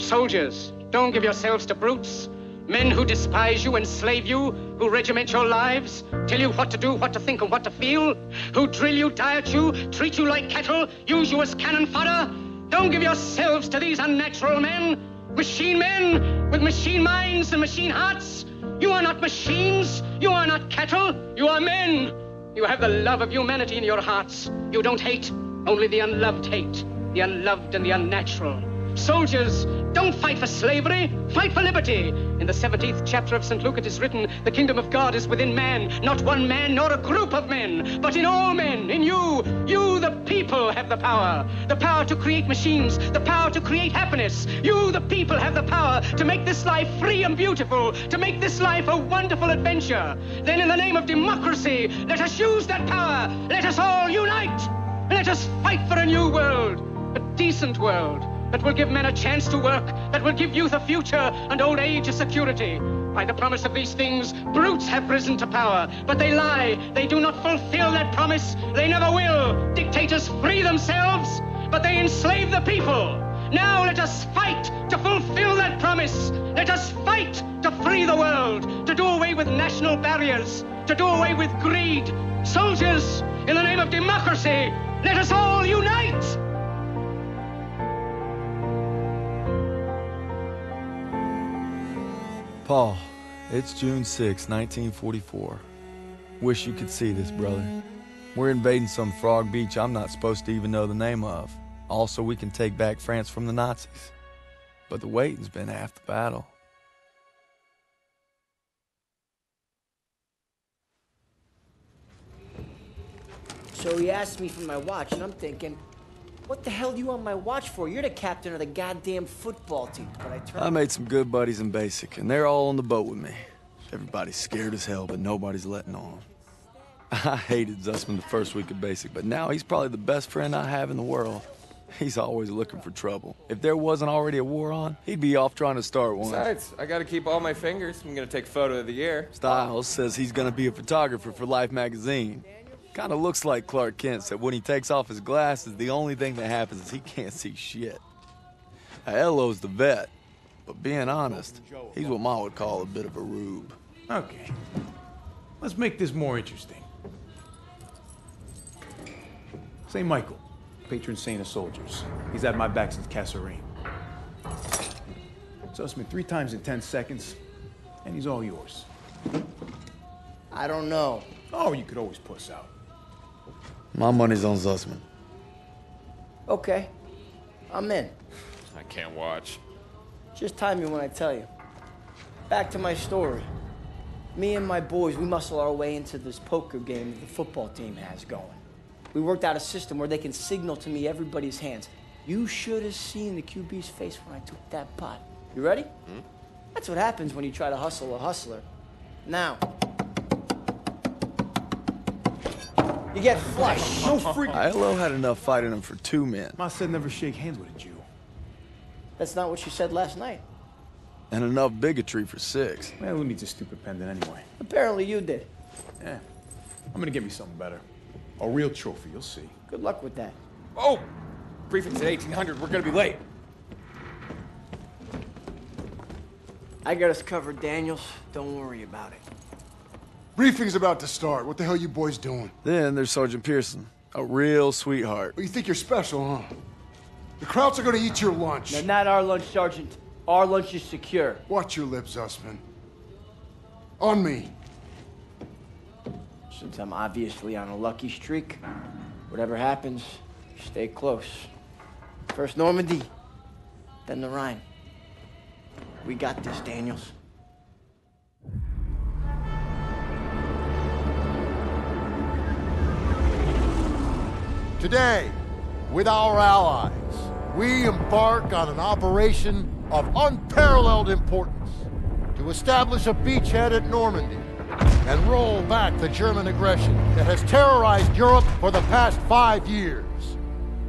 Soldiers, don't give yourselves to brutes. Men who despise you, enslave you, who regiment your lives, tell you what to do, what to think, and what to feel, who drill you, diet you, treat you like cattle, use you as cannon fodder. Don't give yourselves to these unnatural men with machine minds and machine hearts. You are not machines, you are not cattle, you are men. You have the love of humanity in your hearts. You don't hate, only the unloved hate, the unloved and the unnatural. Soldiers, don't fight for slavery, fight for liberty. In the 17th chapter of St. Luke it is written, the kingdom of God is within man, not one man nor a group of men, but in all men, in you. You, the people, have the power to create machines, the power to create happiness. You, the people, have the power to make this life free and beautiful, to make this life a wonderful adventure. Then in the name of democracy, let us use that power. Let us all unite. Let us fight for a new world, a decent world, that will give men a chance to work, that will give youth a future and old age a security. By the promise of these things, brutes have risen to power, but they lie. They do not fulfill that promise. They never will. Dictators free themselves, but they enslave the people. Now let us fight to fulfill that promise. Let us fight to free the world, to do away with national barriers, to do away with greed. Soldiers, in the name of democracy, let us all unite! Paul, it's June 6, 1944. Wish you could see this, brother. We're invading some frog beach I'm not supposed to even know the name of. Also, we can take back France from the Nazis. But the waiting's been half the battle. So he asked me for my watch, and I'm thinking, what the hell do you want my watch for? You're the captain of the goddamn football team. But I made some good buddies in basic, and they're all on the boat with me. Everybody's scared as hell, but nobody's letting on. I hated Zussman the first week of basic, but now he's probably the best friend I have in the world. He's always looking for trouble. If there wasn't already a war on, he'd be off trying to start one. Besides, I gotta keep all my fingers. I'm gonna take photo of the year. Styles says he's gonna be a photographer for Life magazine. Kinda looks like Clark Kent, except when he takes off his glasses, the only thing that happens is he can't see shit. Elo's the vet, but being honest, he's what Ma would call a bit of a rube. Okay, let's make this more interesting. St. Michael, patron saint of soldiers. He's had my back since Kasserine. Zussman 3 times in 10 seconds, and he's all yours. I don't know. Oh, you could always puss out. My money's on Zussman. Okay, I'm in. I can't watch. Just time me when I tell you. Back to my story. Me and my boys, we muscle our way into this poker game that the football team has going. We worked out a system where they can signal to me everybody's hands. You should have seen the QB's face when I took that pot. You ready? That's what happens when you try to hustle a hustler. Now, you get flushed. No freak. Ilo had enough fight in him for 2 men. Ma said never shake hands with a Jew. That's not what she said last night. And enough bigotry for 6. Man, who needs a stupid pendant anyway? Apparently you did. Yeah, I'm gonna get me something better. A real trophy, you'll see. Good luck with that. Oh! Briefing's at 1800. We're gonna be late. I got us covered, Daniels. Don't worry about it. Briefing's about to start. What the hell you boys doing? Then there's Sergeant Pearson, a real sweetheart. Well, you think you're special, huh? The Krauts are gonna eat your lunch. Now, not our lunch, Sergeant. Our lunch is secure. Watch your lips, Zussman. On me. Since I'm obviously on a lucky streak, whatever happens, stay close. First Normandy, then the Rhine. We got this, Daniels. Today, with our allies, we embark on an operation of unparalleled importance to establish a beachhead at Normandy and roll back the German aggression that has terrorized Europe for the past 5 years.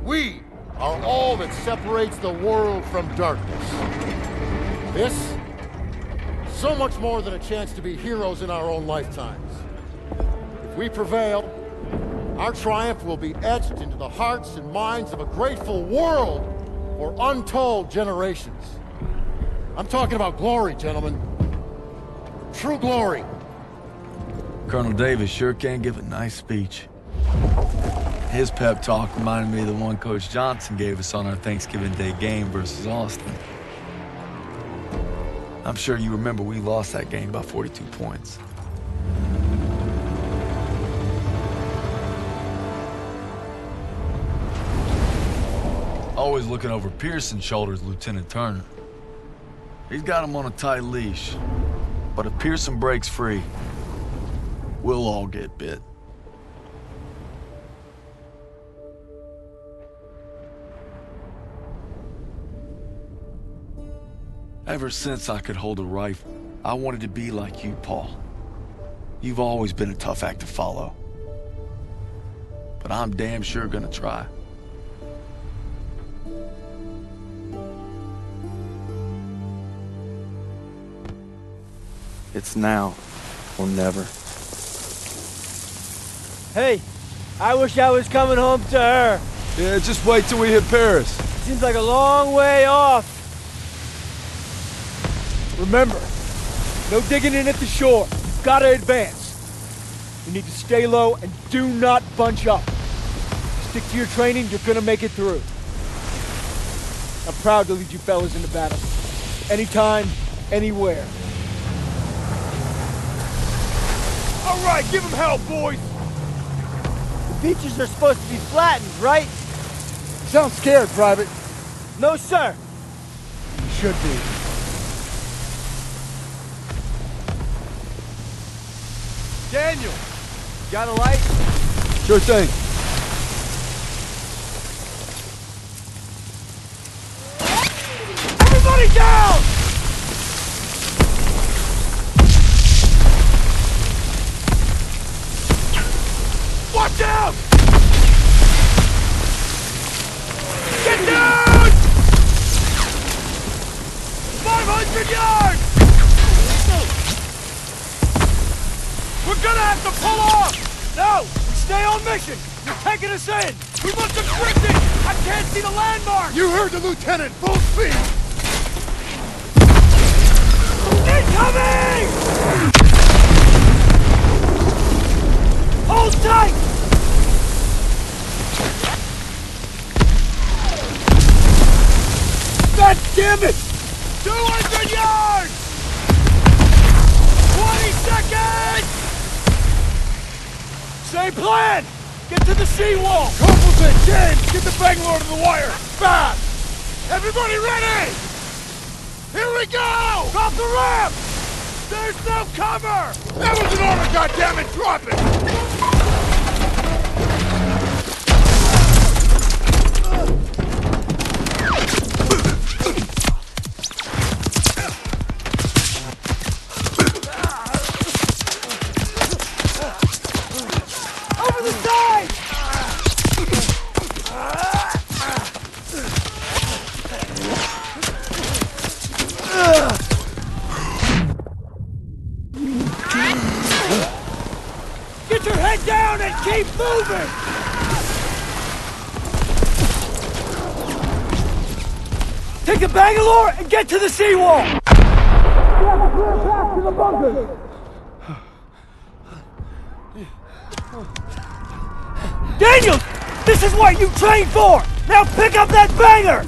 We are all that separates the world from darkness. This, so much more than a chance to be heroes in our own lifetimes. If we prevail, our triumph will be etched into the hearts and minds of a grateful world for untold generations. I'm talking about glory, gentlemen. True glory. Colonel Davis sure can give a nice speech. His pep talk reminded me of the one Coach Johnson gave us on our Thanksgiving Day game versus Austin. I'm sure you remember we lost that game by 42 points. Always looking over Pearson's shoulders, Lieutenant Turner. He's got him on a tight leash. But if Pearson breaks free, we'll all get bit. Ever since I could hold a rifle, I wanted to be like you, Paul. You've always been a tough act to follow. But I'm damn sure gonna try. It's now or never. Hey, I wish I was coming home to her. Yeah, just wait till we hit Paris. Seems like a long way off. Remember, no digging in at the shore. You've gotta advance. You need to stay low and do not bunch up. Stick to your training, you're gonna make it through. I'm proud to lead you fellas into battle. Anytime, anywhere. All right, give them hell, boys! The beaches are supposed to be flattened, right? You sound scared, Private. No, sir. You should be. Daniel, got a light? Sure thing. Everybody down! Watch out! Get down! 500 yards! We're gonna have to pull off! No! We stay on mission! You're taking us in! We must have drifted! I can't see the landmark! You heard the lieutenant! Full speed! Incoming! Hold tight! God damn it! 200 yards! 20 seconds! Same plan! Get to the seawall! Completon, James, get the Bangalore to the wire! Fast! Everybody ready? Here we go! Drop the ramp! There's no cover! That was an order, goddammit! Drop it! Over the side! Get your head down and keep moving! Take the Bangalore and get to the seawall! We have a clear path to the bunker! Daniel! This is what you trained for! Now pick up that banger!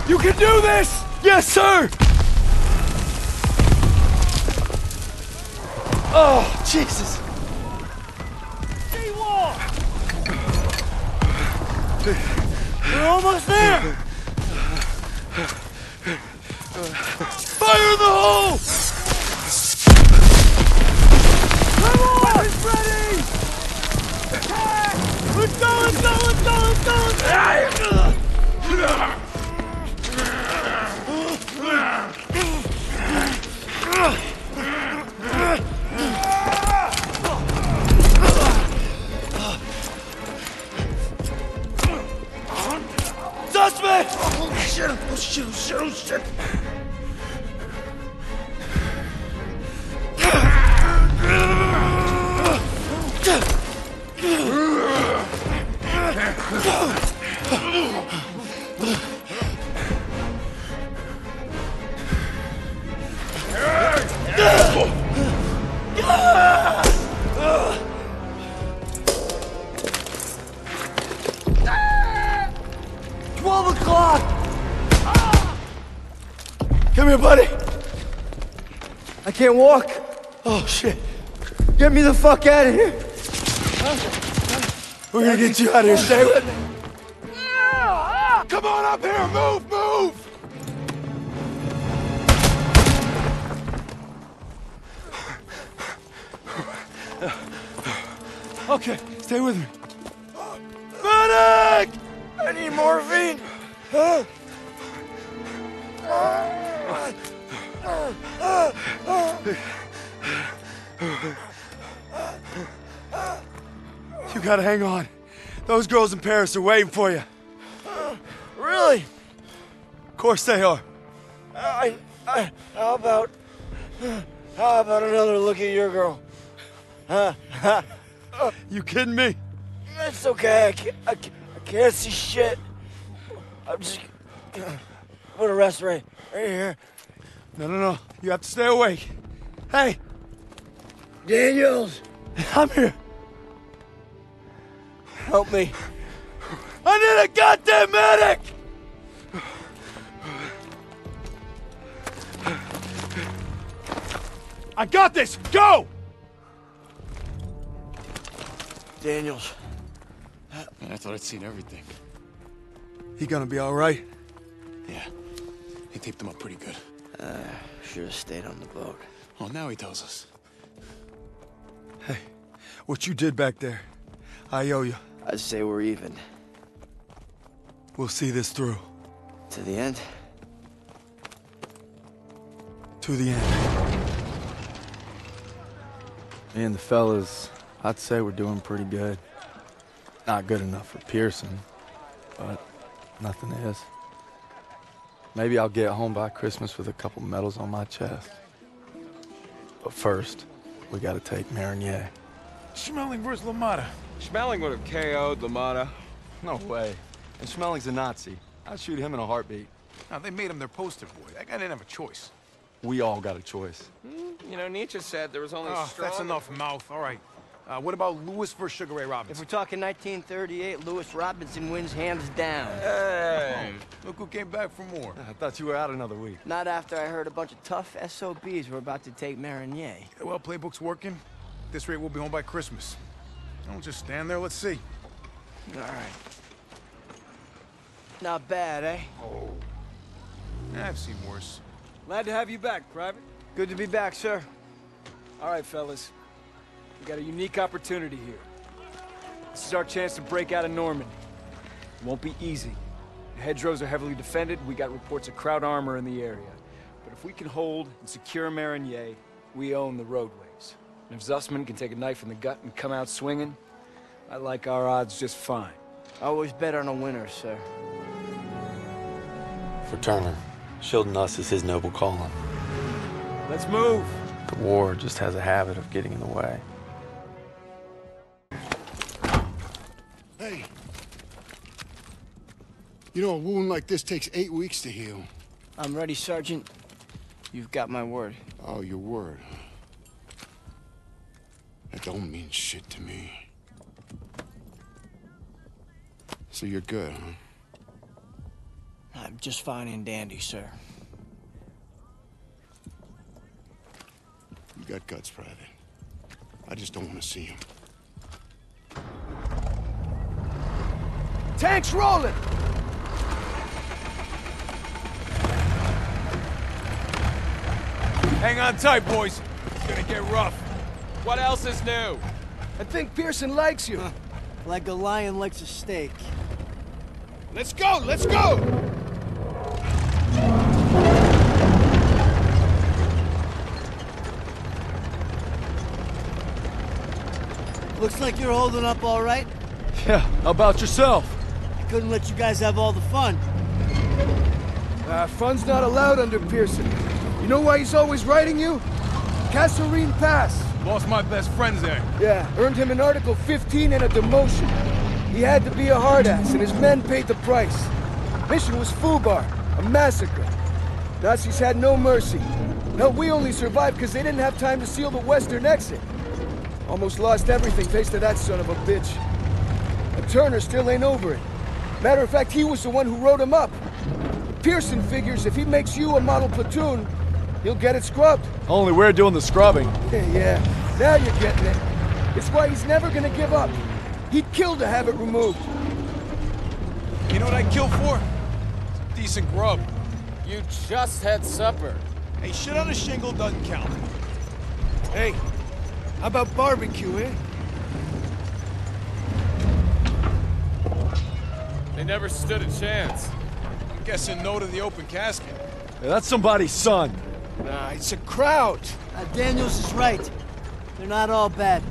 You can do this! Yes, sir! Oh, Jesus! Seawall! We're almost there! Fire in the hole! Come on! Weapons ready! Attack! Let's go, let's go, let's go, let's go, let's go! Suspect! Oh shit, oh shit, oh shit, oh shit! clock! Come here, buddy. I can't walk. Oh, shit. Get me the fuck out of here. We're gonna get you out of here. Stay with me. Come on up here! Move, move! Okay, stay with me. Medic! I need morphine. You gotta hang on. Those girls in Paris are waiting for you. Really? Of course they are. How about another look at your girl? You kidding me? It's okay. I can't see shit. I'm just gonna rest right here. No. You have to stay awake. Hey, Daniels, I'm here. help me. I need a goddamn medic! I got this! Go! Daniels. Man, I thought I'd seen everything. He gonna be all right? Yeah. He taped him up pretty good. Should have stayed on the boat. Well, now he tells us. Hey, what you did back there, I owe you. I'd say we're even. We'll see this through. To the end? To the end. Me and the fellas, I'd say we're doing pretty good. Not good enough for Pearson, but nothing is. Maybe I'll get home by Christmas with a couple medals on my chest. But first, we gotta take Marigny. Schmeling versus LaMotta. Schmeling would have KO'd LaMotta. No way. And Schmeling's a Nazi. I'd shoot him in a heartbeat. Now, they made him their poster boy. That guy didn't have a choice. We all got a choice. You know, Nietzsche said there was only strong... That's enough mouth. All right. What about Lewis versus Sugar Ray If Robinson? we're talking 1938, Lewis Robinson wins hands down. Hey! Look who came back for more. I thought you were out another week. Not after I heard a bunch of tough SOBs were about to take Marigny. Yeah, well, playbook's working. At this rate, we'll be home by Christmas. Don't just stand there. Let's see. All right. Not bad, eh? I've seen worse. Glad to have you back, Private. Good to be back, sir. All right, fellas. We got a unique opportunity here. This is our chance to break out of Normandy. It won't be easy. The hedgerows are heavily defended. We got reports of Kraut armor in the area. But if we can hold and secure Marigny, we own the roadways. And if Zussman can take a knife in the gut and come out swinging, I like our odds just fine. Always bet on a winner, sir. For Turner, shielding us is his noble calling. Let's move. The war just has a habit of getting in the way. Hey. You know, a wound like this takes 8 weeks to heal. I'm ready, Sergeant. You've got my word. Oh, your word. That don't mean shit to me. So you're good, huh? I'm just fine and dandy, sir. You got guts, Private. I just don't want to see them. Tanks rolling! Hang on tight, boys. It's gonna get rough. What else is new? I think Pearson likes you. Like a lion likes a steak. Let's go! Let's go! Looks like you're holding up all right. Yeah, how about yourself? I couldn't let you guys have all the fun. Fun's not allowed under Pearson. You know why he's always writing you? Kasserine Pass. Lost my best friends there. Yeah, earned him an Article 15 and a demotion. He had to be a hard-ass, and his men paid the price. Mission was Fubar, a massacre. Nazis had no mercy. No, we only survived because they didn't have time to seal the western exit. Almost lost everything thanks to that son of a bitch. And Turner still ain't over it. Matter of fact, he was the one who wrote him up. Pearson figures if he makes you a model platoon, he'll get it scrubbed. Only we're doing the scrubbing. Yeah, now you're getting it. It's why he's never gonna give up. He'd kill to have it removed. You know what I'd kill for? Some decent grub. You just had supper. Hey, shit on a shingle doesn't count. Hey, how about barbecue, eh? They never stood a chance. I'm guessing no to the open casket. Hey, that's somebody's son. Nah, it's a crowd. Daniels is right. They're not all bad.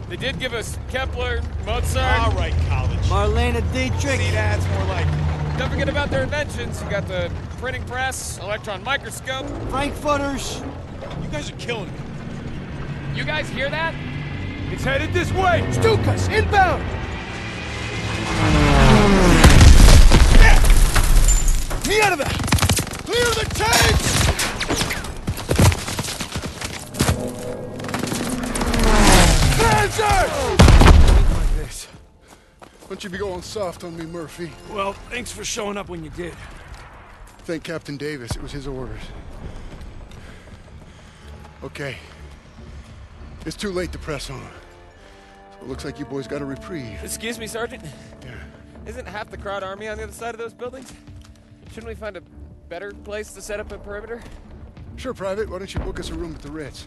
They did give us Kepler, Mozart. All right, college. Marlena Dietrich. See, that's more like it. Don't forget about their inventions. You got the printing press, electron microscope. Frankfurters. You guys are killing me. You guys hear that? It's headed this way! Stukas, inbound! Me out of there! Clear the tanks! Like this. Don't you be going soft on me, Murphy. Well, thanks for showing up when you did. Thank Captain Davis. It was his orders. Okay. It's too late to press on. So it looks like you boys got a reprieve. Excuse me, Sergeant. Yeah. Isn't half the crowd army on the other side of those buildings? Shouldn't we find a better place to set up a perimeter? Sure, Private. Why don't you book us a room at the Ritz?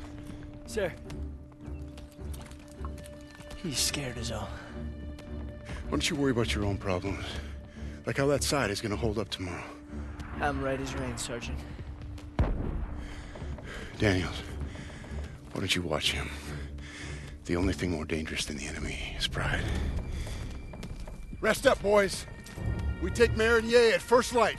Sir. He's scared as all. Why don't you worry about your own problems? Like how that side is gonna hold up tomorrow. I'm right as rain, Sergeant. Daniels, why don't you watch him? The only thing more dangerous than the enemy is pride. Rest up, boys. We take Meridier at first light.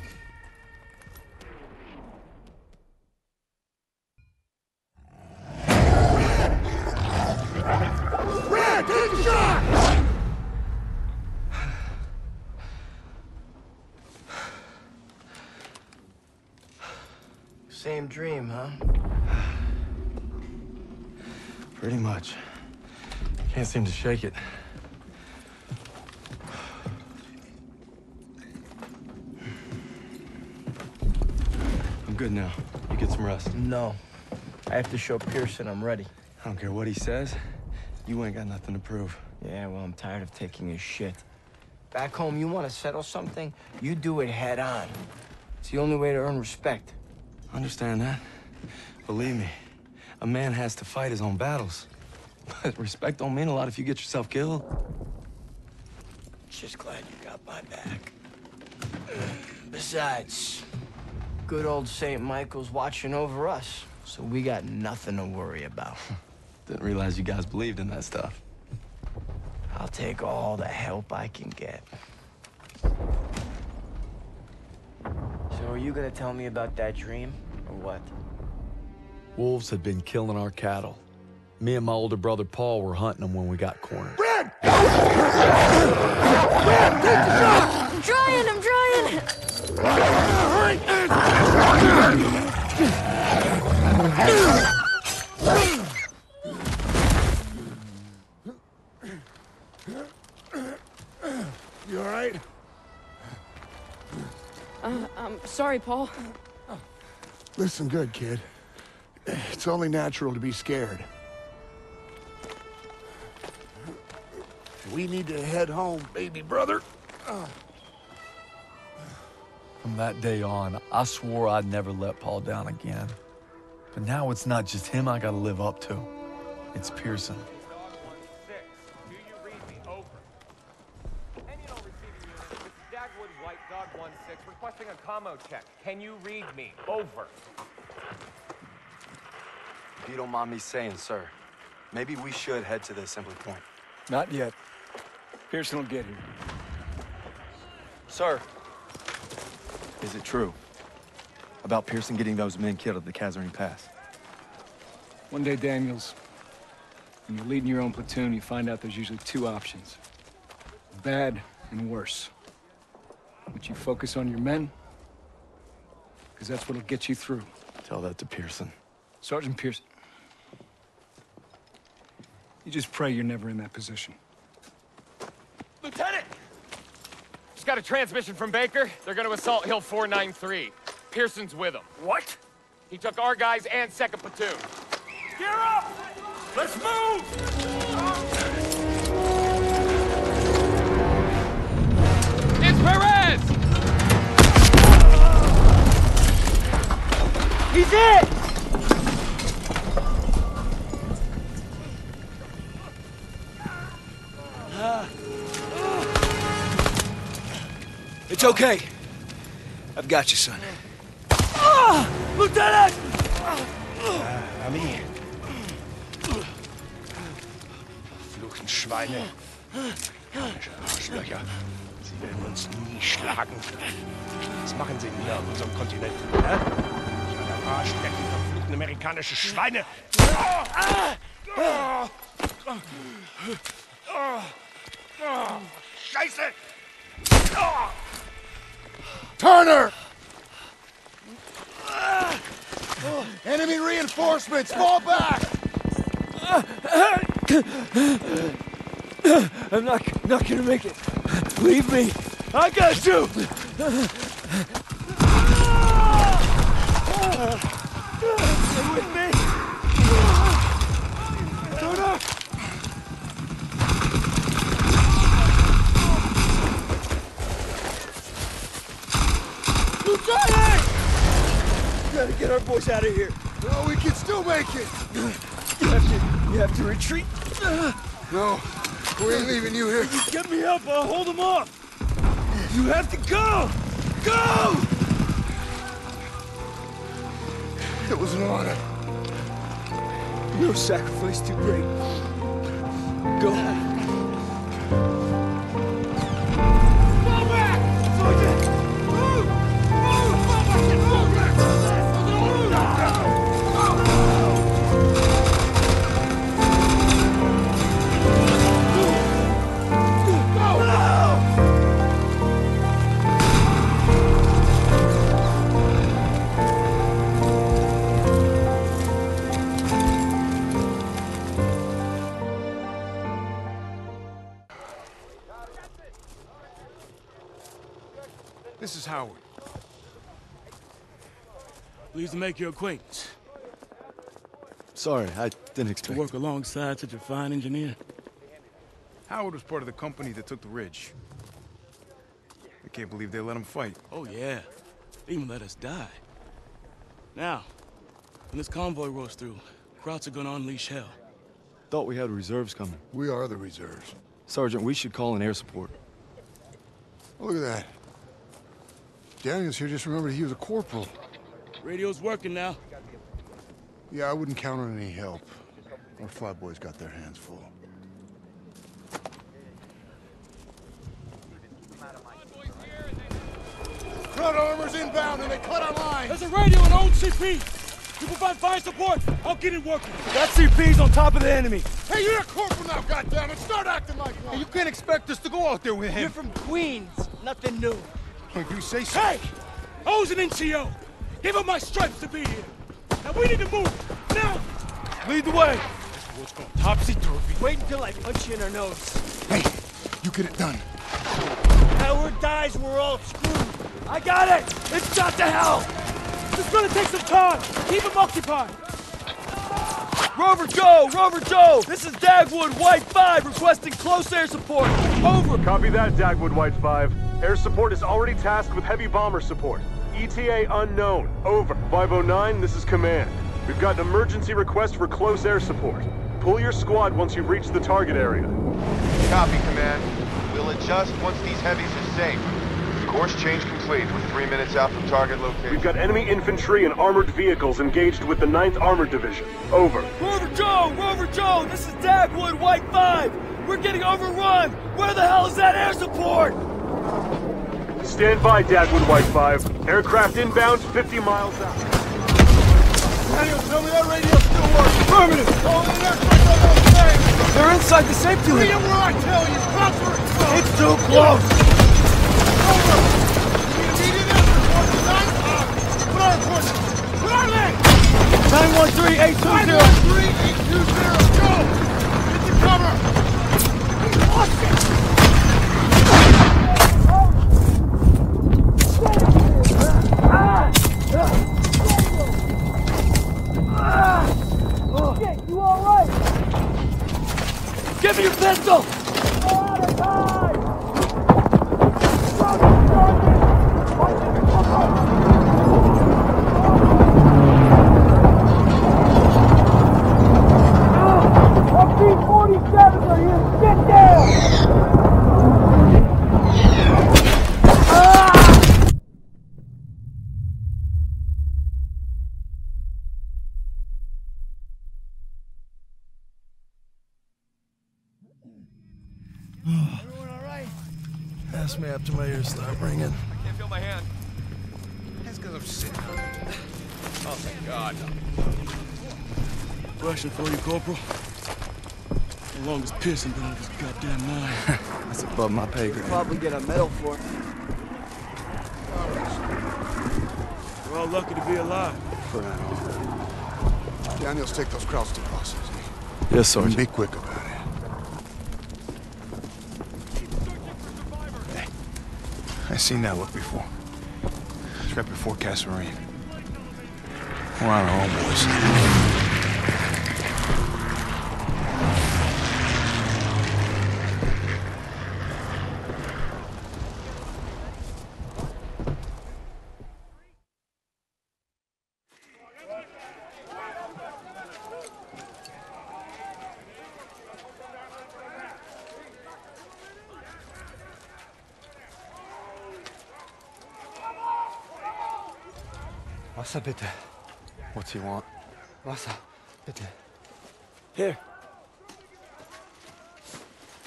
Red, take the shot! Same dream, huh? Pretty much. Can't seem to shake it. I'm good now. You get some rest. No. I have to show Pearson I'm ready. I don't care what he says. You ain't got nothing to prove. Yeah, well, I'm tired of taking his shit. Back home, you want to settle something, you do it head on. It's the only way to earn respect. Understand that. Believe me, a man has to fight his own battles. But respect don't mean a lot if you get yourself killed. Just glad you got my back. Besides, good old St. Michael's watching over us, so we got nothing to worry about. Didn't realize you guys believed in that stuff. I'll take all the help I can get. So are you gonna tell me about that dream, or what? Wolves had been killing our cattle. Me and my older brother Paul were hunting them when we got cornered. Red! Red, take the shot! I'm trying! You all right? I'm sorry, Paul. Listen good, kid. It's only natural to be scared. We need to head home, baby brother. From that day on, I swore I'd never let Paul down again. But now it's not just him I gotta live up to. It's Pearson. Do you read me? Over. Ennial receiving unit. This is Dagwood White Dog 16 requesting a commo check. Can you read me? Over. If you don't mind me saying, sir, maybe we should head to the assembly point. Not yet. Pearson will get here. Sir. Is it true about Pearson getting those men killed at the Kazarine Pass? One day, Daniels, when you're leading your own platoon, you find out there's usually two options. Bad and worse. But you focus on your men, because that's what'll get you through. Tell that to Pearson. Sergeant Pearson. You just pray you're never in that position. Lieutenant! Just got a transmission from Baker. They're gonna assault Hill 493. Pearson's with them. What? He took our guys and 2nd platoon. Gear up! Let's move! It's Perez! He's it! It's okay. I've got you, son. Lieutenant! Ami. Fluchen Schweine. Komische Arschlöcher. Sie werden uns nie schlagen. Was machen sie hier auf unserem Kontinent? Hä? Ich an Arsch lecken, verfluchten amerikanische Schweine! Scheiße! Turner! Enemy reinforcements! Fall back! I'm not gonna make it. Leave me. I got you! Stay with me! Turner! Lieutenant! We gotta get our boys out of here. No, we can still make it! You have to retreat. No, we ain't leaving you here. Get me up, I'll hold them off. You have to go! Go! It was an honor. No sacrifice too great. Go. Fall back! Sergeant! Move! Move! Fall back and fall back! This is Howard. Pleased to make your acquaintance. Sorry, I didn't To expect work alongside such a fine engineer. Howard was part of the company that took the ridge. I can't believe they let him fight. Oh, yeah. They even let us die. Now, when this convoy rolls through, Krauts are gonna unleash hell. Thought we had reserves coming. We are the reserves. Sergeant, we should call in air support. Oh, look at that. Daniels here just remembered he was a corporal. Radio's working now. Yeah, I wouldn't count on any help. Our flyboys got their hands full. Front armor's inbound and they cut our line! There's a radio and old CP! You provide fire support, I'll get it working. That CP's on top of the enemy. Hey, you're a corporal now, goddammit! Start acting like one! You can't expect us to go out there with him. You're from Queens. Nothing new. You say so. Hey! I was an NCO! Give up my stripes to be here! Now we need to move! Now! Lead the way. What's going topsy-turvy? Wait until I punch you in our nose. Hey, you get it done. Howard dies, we're all screwed. I got it! It's shot to hell! It's gonna take some time! Keep him occupied! Rover Joe! This is Dagwood White 5 requesting close air support. Over! Copy that, Dagwood White 5. Air support is already tasked with heavy bomber support. ETA unknown. Over. 509, this is command. We've got an emergency request for close air support. Pull your squad once you've reached the target area. Copy, command. We'll adjust once these heavies are safe. Course change complete. We're 3 minutes out from target location. We've got enemy infantry and armored vehicles engaged with the 9th Armored Division. Over. Rover Joe! This is Dagwood White 5! We're getting overrun! Where the hell is that air support? Stand by, Dagwood White 5. Aircraft inbound 50 miles out. Daniel, tell me that radio still works. Affirmative! All the aircraft are the same. They're inside the safety Read lane! them where I tell you. Transfer it close. It's too close! Over. We need immediate air support to 9 o'clock. Put our push. Put our leg. 913-820! 913-820. Go. Get the cover. We lost it. Trust me after my ears start ringing. I can't feel my hand. That's because I'm sitting on it. Oh, thank God. Question for you, Corporal. How long has Pearson been out of his goddamn mind? That's above my pay grade. Probably get a medal for it. We're all lucky to be alive. For now. Daniels, take those crowds to bosses. Yes, Sergeant. Be quick about it. Hey, I've seen that look before. It's right before Kasserine. We're on our own, boys. Wasser, bitte. What's he want? Wasser, bitte. Here.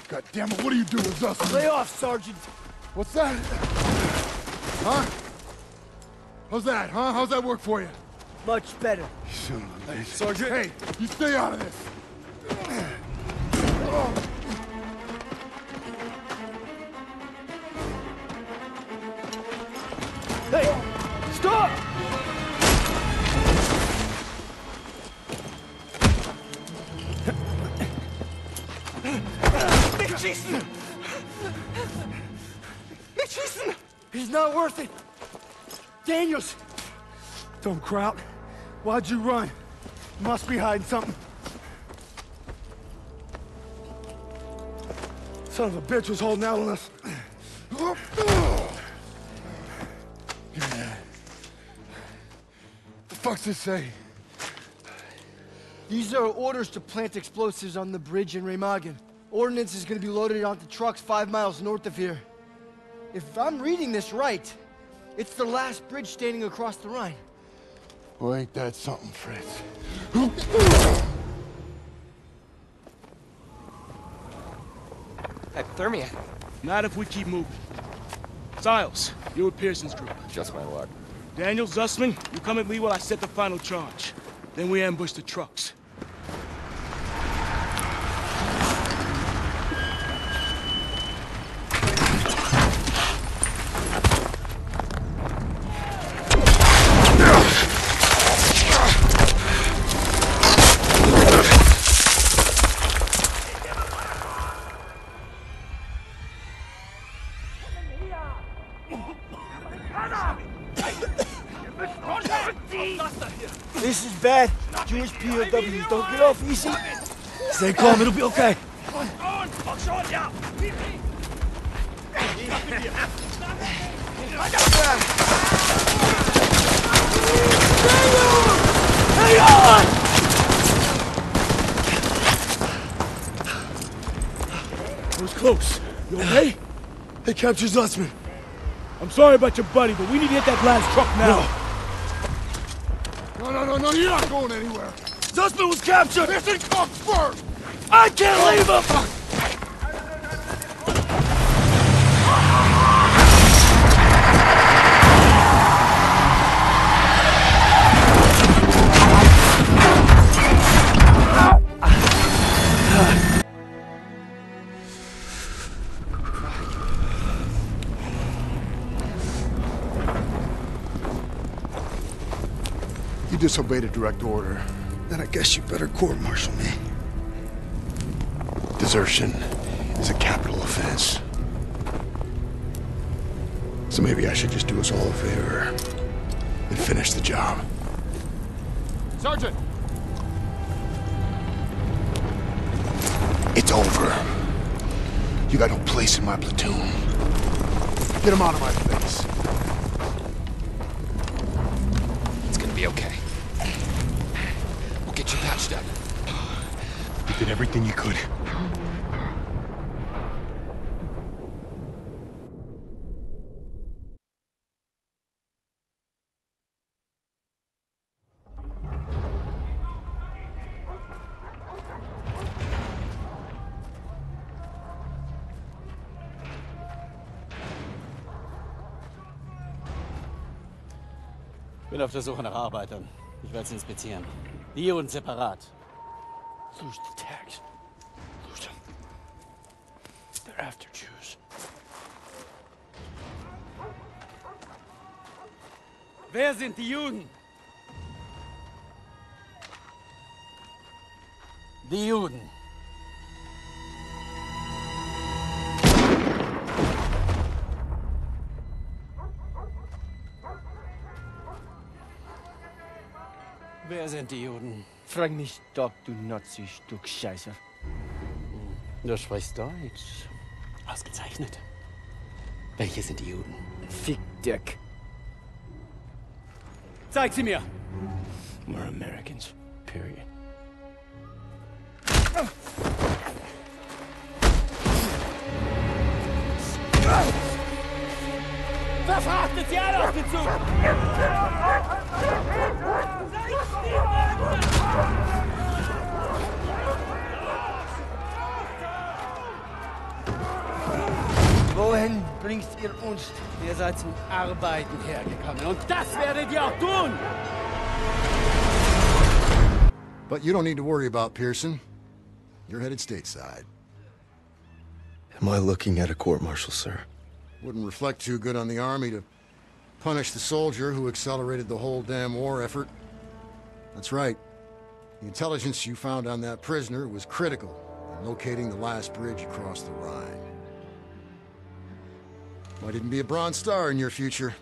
God damn it, what are you doing, Zussman? Lay off, Sergeant. What's that? Huh? How's that, huh? How's that work for you? Much better. Hey, Sergeant. Hey, you stay out of this. Hey, stop! Nicht schießen! Nicht schießen! He's not worth it. Daniels! Dumb Kraut. Why'd you run? You must be hiding something. Son of a bitch was holding out on us. The fuck's this say? These are orders to plant explosives on the bridge in Remagen. Ordnance is gonna be loaded onto trucks 5 miles north of here. If I'm reading this right, it's the last bridge standing across the Rhine. Well, ain't that something, Fritz? Hypothermia. Not if we keep moving. Siles, you're with Pearson's group. Just my luck. Daniel, Zussman, you come at me while I set the final charge. Then we ambush the trucks. This is bad. Jewish POWs don't get off easy. Stay calm, it'll be okay. Hang on! It was close. You okay? They captured Zussman. I'm sorry about your buddy, but we need to hit that last truck now. No, you're not going anywhere. Zussman was captured! Pearson comes first! I can't leave him! You disobeyed a direct order. Then I guess you better court-martial me. Desertion is a capital offense. So maybe I should just do us all a favor and finish the job. Sergeant! It's over. You got no place in my platoon. Get him out of my face. It's gonna be okay. We'll get you patched up. You did everything you could. Bin auf der Suche nach Arbeitern. Ich werde sie inspizieren. Die Juden separat. Lose the tags. Lose them. They're after Jews. Wer sind die Juden? Die Juden. Wer sind die Juden? Frag mich doch, du Nazi-Stück Scheiße. Du sprichst Deutsch. Ausgezeichnet. Welche sind die Juden? Fick Dick. Zeig sie mir! We're Americans. Period. Verfrachtet sie alle auf den Zug! Wohin bringt ihr uns? Ihr seid zum Arbeiten hergekommen und das werdet ihr auch tun! But you don't need to worry about Pearson. You're headed stateside. Am I looking at a court-martial, sir? Wouldn't reflect too good on the Army to punish the soldier who accelerated the whole damn war effort. That's right. The intelligence you found on that prisoner was critical in locating the last bridge across the Rhine. Might even be a Bronze Star in your future.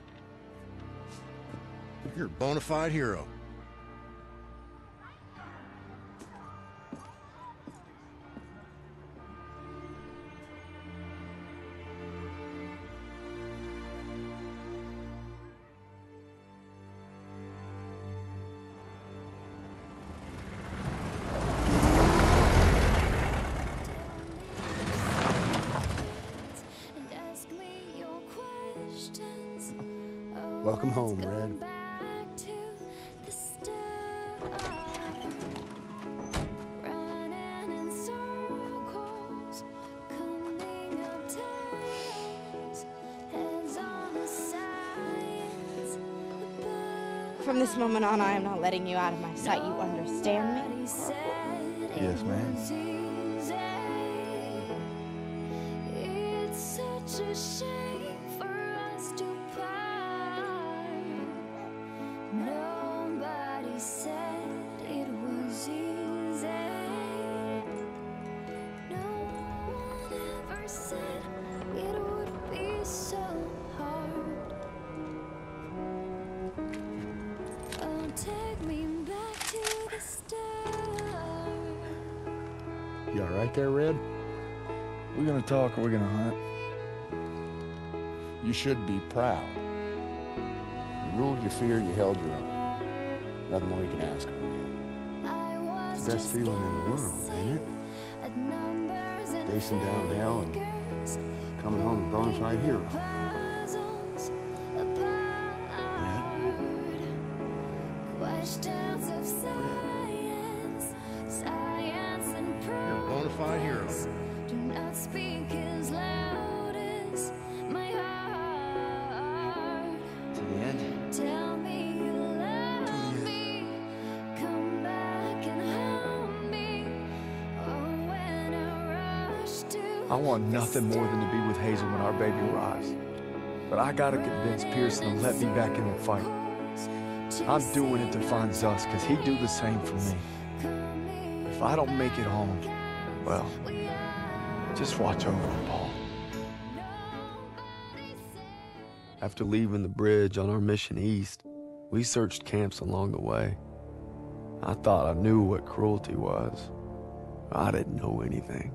You're a bona fide hero. Welcome home, Red. From this moment on, I am not letting you out of my sight. You understand me? Yes, ma'am. It's such a shame for us to part. Nobody said it was easy. No one ever said it would be so hard. Oh, take me back to the start. You all right there, Red? We gonna talk or we gonna hunt? You should be proud. You ruled your fear, you held your own. Nothing more you can ask of me. It's the best feeling in the world, ain't it? Facing down hell and coming home a bona fide hero. Questions of science, science and prose. You're a bona fide hero. Do not speak as loud as my heart. To the end. Tell me you love me. Come back and hold me. Oh, when I rush to I want nothing more than to be with Hazel when our baby arrives. But I gotta convince Pearson to let me back in the fight. I'm doing it to find Zuss, because he'd do the same for me. If I don't make it home, well, just watch over him, Paul. After leaving the bridge on our mission east, we searched camps along the way. I thought I knew what cruelty was. I didn't know anything.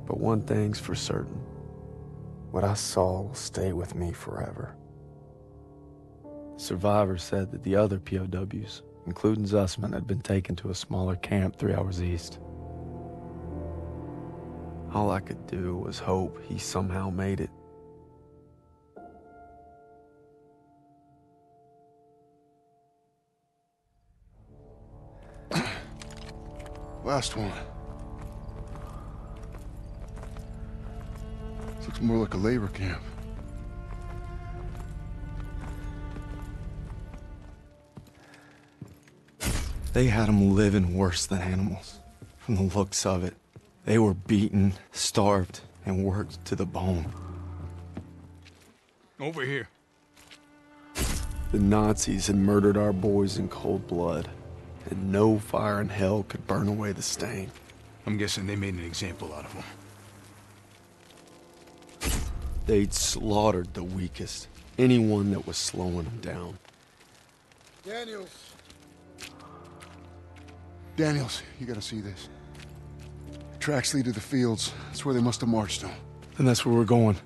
But one thing's for certain. What I saw will stay with me forever. Survivors said that the other POWs, including Zussman, had been taken to a smaller camp 3 hours east. All I could do was hope he somehow made it. Last one. This looks more like a labor camp. They had them living worse than animals. From the looks of it, they were beaten, starved, and worked to the bone. Over here. The Nazis had murdered our boys in cold blood, and no fire in hell could burn away the stain. I'm guessing they made an example out of them. They'd slaughtered the weakest, anyone that was slowing them down. Daniels, you gotta see this. Tracks lead to the fields. That's where they must have marched to. And that's where we're going.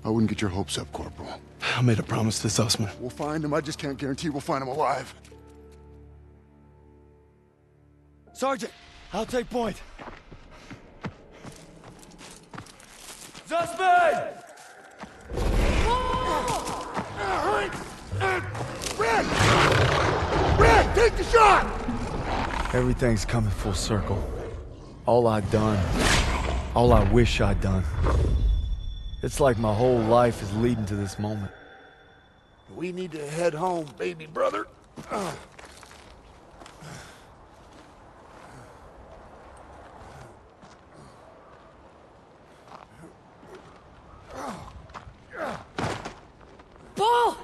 I wouldn't get your hopes up, Corporal. I made a promise to Sussman. We'll find him. I just can't guarantee we'll find him alive. Sergeant, I'll take point. Suspect! Red, take the shot! Everything's coming full circle. All I've done, all I wish I'd done. It's like my whole life is leading to this moment. We need to head home, baby brother. Paul!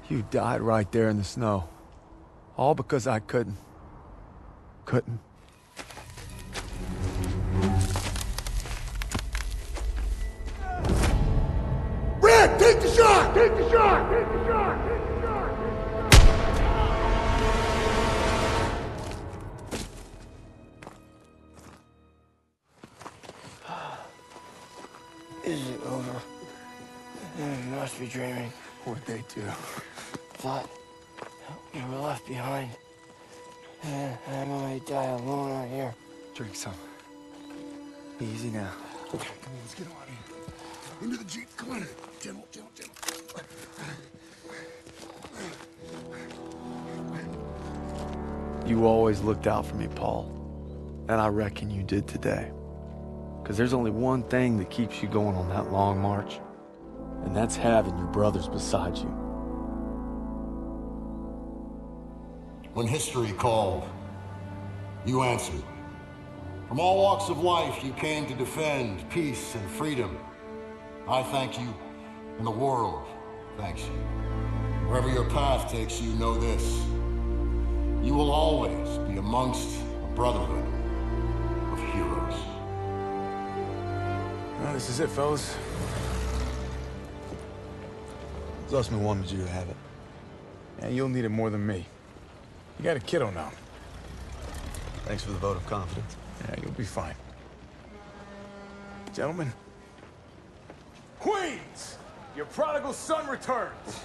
You died right there in the snow. All because I couldn't. Red, take the shot! Take the shot! Take the shot! Take the shot! Is it over? You must be dreaming. What'd they do? Thought you were left behind. And I might die alone out here. Drink some. Easy now. Okay, come on, let's get out of here. Into the Jeep, come on. Gentle, gentle, gentle. You always looked out for me, Paul. And I reckon you did today. Because there's only one thing that keeps you going on that long march. And that's having your brothers beside you. When history called, you answered. From all walks of life, you came to defend peace and freedom. I thank you, and the world thanks you. Wherever your path takes you, know this. You will always be amongst a brotherhood of heroes. Well, this is it, fellas. Zussman wanted you to have it. And you'll need it more than me. You got a kiddo now. Thanks for the vote of confidence. Yeah, you'll be fine. Gentlemen. Queens! Your prodigal son returns!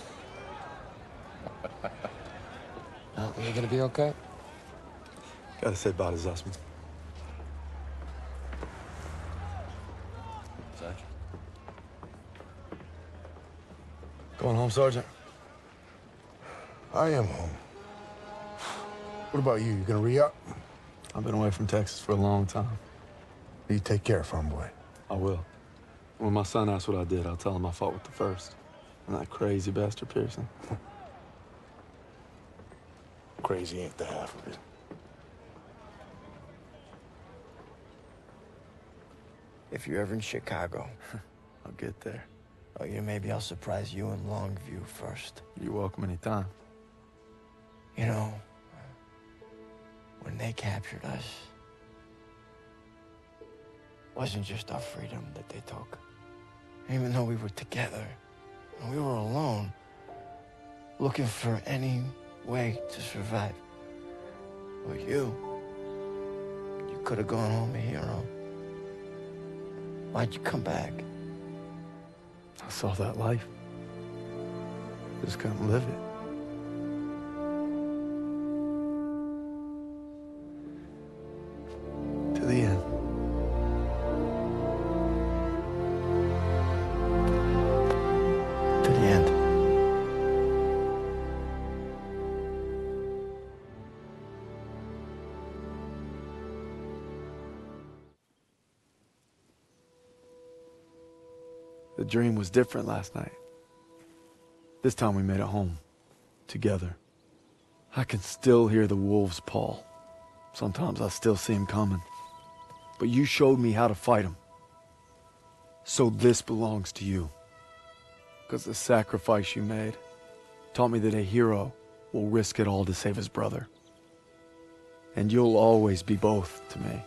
You gonna be okay? Gotta say bye to Zussman. Sergeant. Going home, Sergeant? I am home. What about you? You gonna re-up? I've been away from Texas for a long time. You take care, farm boy. I will. When my son asks what I did, I'll tell him I fought with the first. And that crazy bastard Pearson. Crazy ain't the half of it. If you're ever in Chicago, I'll get there. oh, yeah, maybe I'll surprise you in Longview first. You're welcome anytime. You know, when they captured us, it wasn't just our freedom that they took. Even though we were together, and we were alone, looking for any way to survive. But you could have gone home a hero. Why'd you come back? I saw that life. Just couldn't live it. To the end. To the end. The dream was different last night. This time we made it home. Together. I can still hear the wolves' paw. Sometimes I still see them coming. But you showed me how to fight them. So this belongs to you. Because the sacrifice you made taught me that a hero will risk it all to save his brother. And you'll always be both to me.